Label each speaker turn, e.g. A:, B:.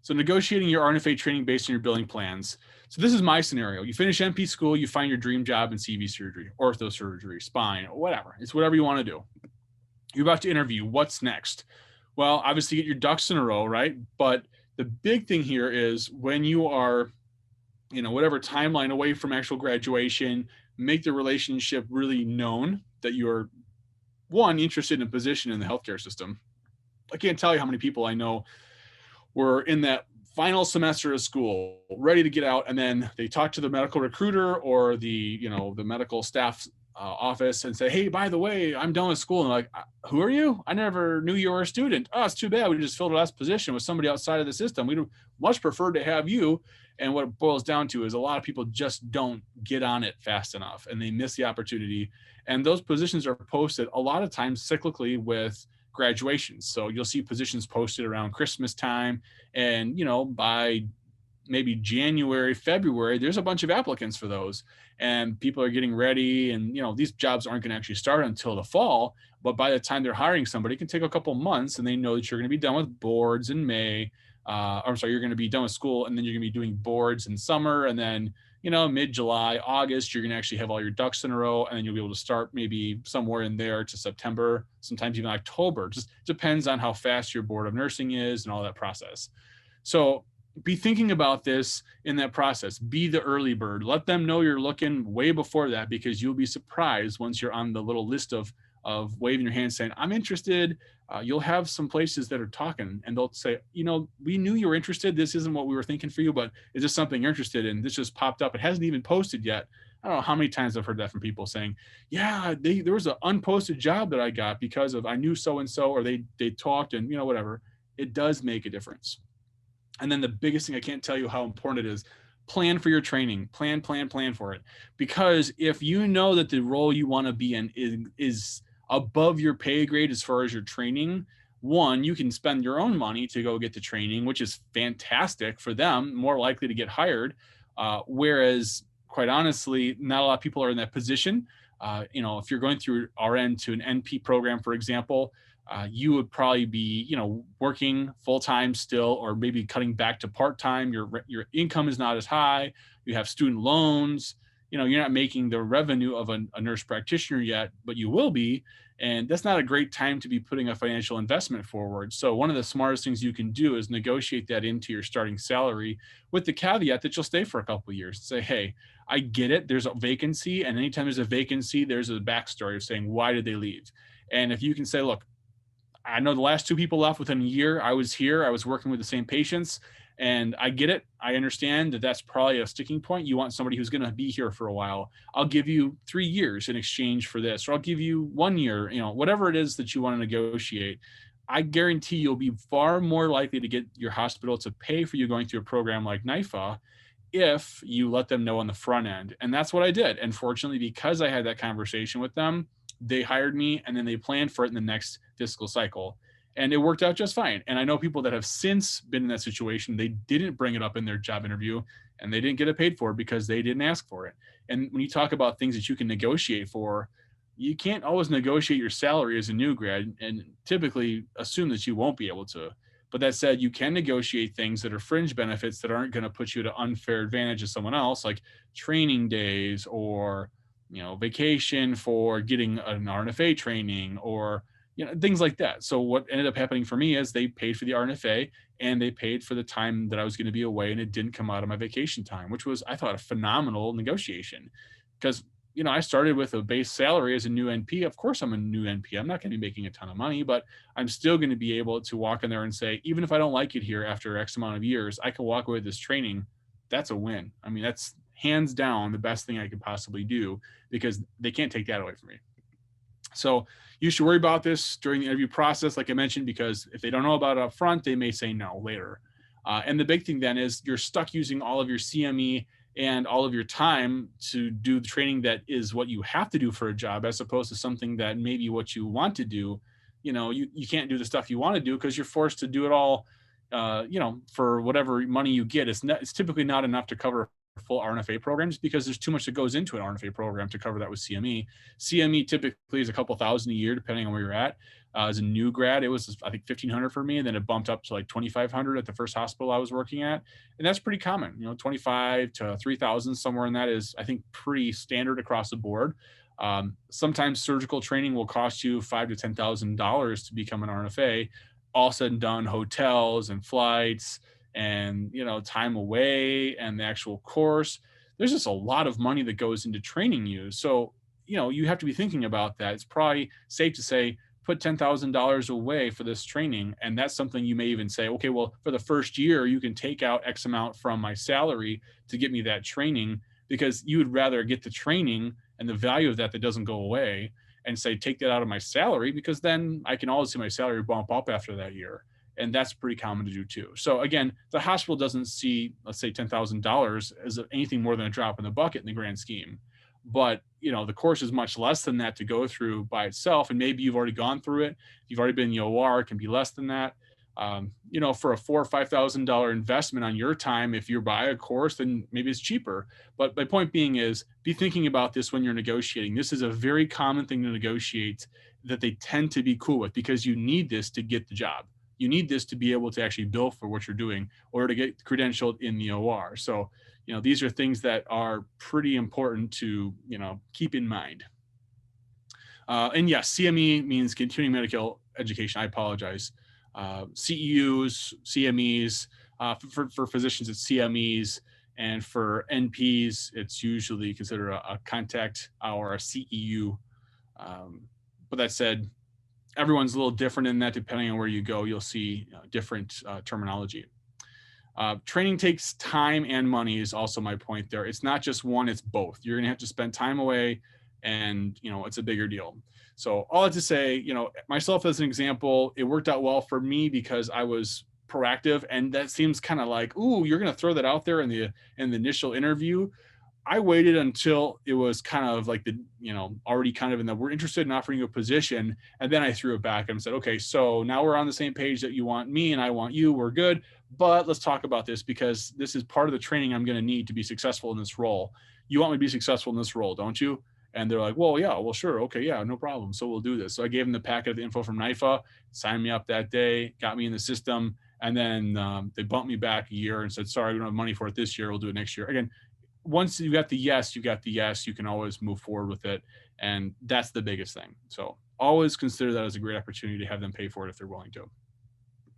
A: So negotiating your RNFA training based on your billing plans. So this is my scenario. You finish NP school, you find your dream job in CV surgery, ortho surgery, spine, whatever. It's whatever you want to do. You're about to interview. What's next? Well, obviously get your ducks in a row, right? But the big thing here is when you are, whatever timeline away from actual graduation, make the relationship really known that you're one, interested in a position in the healthcare system. I can't tell you how many people I know were in that final semester of school, ready to get out, and then they talk to the medical recruiter or the medical staff office and say, "Hey, by the way, I'm done with school." And they're like, "Who are you? I never knew you were a student. Oh, it's too bad. We just filled a last position with somebody outside of the system. We'd much prefer to have you." And what it boils down to is a lot of people just don't get on it fast enough, and they miss the opportunity. And those positions are posted a lot of times cyclically with graduations. So you'll see positions posted around Christmas time, and by maybe January, February, there's a bunch of applicants for those, and people are getting ready, and these jobs aren't going to actually start until the fall, but by the time they're hiring somebody, it can take a couple months, and they know that you're going to be done with boards in May. You're going to be done with school, and then you're going to be doing boards in summer, and then mid-July, August, you're going to actually have all your ducks in a row, and then you'll be able to start maybe somewhere in there to September, sometimes even October. Just depends on how fast your board of nursing is and all that process. So be thinking about this in that process. Be the early bird. Let them know you're looking way before that, because you'll be surprised once you're on the little list of waving your hand saying, "I'm interested." You'll have some places that are talking, and they'll say, "We knew you were interested. This isn't what we were thinking for you, but is this something you're interested in? This just popped up. It hasn't even posted yet." I don't know how many times I've heard that from people saying, "Yeah, there was an unposted job that I got because of I knew so-and-so, or they talked," and whatever. It does make a difference. And then the biggest thing, I can't tell you how important it is, plan for your training. Plan for it. Because if you know that the role you want to be in is above your pay grade as far as your training, one, you can spend your own money to go get the training, which is fantastic for them, more likely to get hired. Whereas, quite honestly, not a lot of people are in that position. If you're going through RN to an NP program, for example, you would probably be, working full-time still, or maybe cutting back to part-time. Your income is not as high. You have student loans. You're not making the revenue of a nurse practitioner yet, but you will be. And that's not a great time to be putting a financial investment forward. So one of the smartest things you can do is negotiate that into your starting salary, with the caveat that you'll stay for a couple of years. Say, "Hey, I get it. There's a vacancy. And anytime there's a vacancy, there's a backstory of saying, why did they leave?" And if you can say, "Look, I know the last two people left within a year. I was here. I was working with the same patients, and I get it. I understand that that's probably a sticking point. You want somebody who's going to be here for a while. I'll give you 3 years in exchange for this, or I'll give you 1 year, whatever it is that you want to negotiate." I guarantee you'll be far more likely to get your hospital to pay for you going through a program like NIFA if you let them know on the front end. And that's what I did. And fortunately, because I had that conversation with them, they hired me, and then they planned for it in the next fiscal cycle. And it worked out just fine. And I know people that have since been in that situation. They didn't bring it up in their job interview, and they didn't get it paid for because they didn't ask for it. And when you talk about things that you can negotiate for, you can't always negotiate your salary as a new grad and typically assume that you won't be able to. But that said, you can negotiate things that are fringe benefits that aren't going to put you at an unfair advantage of someone else, like training days, or vacation for getting an RNFA training, or things like that. So what ended up happening for me is they paid for the RNFA, and they paid for the time that I was going to be away, and it didn't come out of my vacation time, which was, I thought, a phenomenal negotiation. Because I started with a base salary as a new NP. Of course, I'm a new NP. I'm not going to be making a ton of money, but I'm still going to be able to walk in there and say, even if I don't like it here after X amount of years, I can walk away with this training. That's a win. I mean, that's hands down the best thing I could possibly do, because they can't take that away from me. So you should worry about this during the interview process, like I mentioned, because if they don't know about it up front, they may say no later. And the big thing then is you're stuck using all of your CME and all of your time to do the training that is what you have to do for a job, as opposed to something that maybe what you want to do. You can't do the stuff you want to do because you're forced to do it all, for whatever money you get. It's typically not enough to cover full RNFA program, just because there's too much that goes into an RNFA program to cover that with CME. CME typically is a couple thousand a year, depending on where you're at. As a new grad, it was, I think, 1,500 for me, and then it bumped up to like 2,500 at the first hospital I was working at, and that's pretty common. 25 to 3,000, somewhere in that is, I think, pretty standard across the board. Sometimes surgical training will cost you $5,000 to $10,000 to become an RNFA. All said and done, hotels and flights and time away and the actual course, there's just a lot of money that goes into training you. So you have to be thinking about that. It's probably safe to say put $10,000 away for this training, and that's something you may even say, okay, well, for the first year you can take out X amount from my salary to get me that training, because you would rather get the training and the value of that doesn't go away, and say take that out of my salary, because then I can always see my salary bump up after that year. And that's pretty common to do too. So again, the hospital doesn't see, let's say, $10,000 as anything more than a drop in the bucket in the grand scheme. But the course is much less than that to go through by itself. And maybe you've already gone through it. You've already been in the OR, it can be less than that. For a $4,000 or $5,000 investment on your time, if you buy a course, then maybe it's cheaper. But my point being is, be thinking about this when you're negotiating. This is a very common thing to negotiate that they tend to be cool with, because you need this to get the job. You need this to be able to actually bill for what you're doing or to get credentialed in the OR. So, these are things that are pretty important to, keep in mind. And yes, CME means continuing medical education. I apologize. CEUs, CMEs, for physicians, it's CMEs, and for NPs, it's usually considered a contact or a CEU. But that said, everyone's a little different in that. Depending on where you go, you'll see different terminology. Training takes time and money is also my point there. It's not just one, it's both. You're gonna have to spend time away, and it's a bigger deal. So all that to say, myself as an example, it worked out well for me because I was proactive, and that seems kind of like, ooh, you're gonna throw that out there in the initial interview. I waited until it was kind of like already kind of in the, we're interested in offering you a position. And then I threw it back and said, okay, so now we're on the same page that you want me and I want you, we're good, but let's talk about this, because this is part of the training I'm going to need to be successful in this role. You want me to be successful in this role, don't you? And they're like, well, yeah, well, sure. Okay. Yeah, no problem. So we'll do this. So I gave them the packet of the info from NIFA, signed me up that day, got me in the system. And then they bumped me back a year and said, sorry, we don't have money for it this year. We'll do it next year. Again, once you got the yes, you got the yes, you can always move forward with it. And that's the biggest thing. So always consider that as a great opportunity to have them pay for it if they're willing to.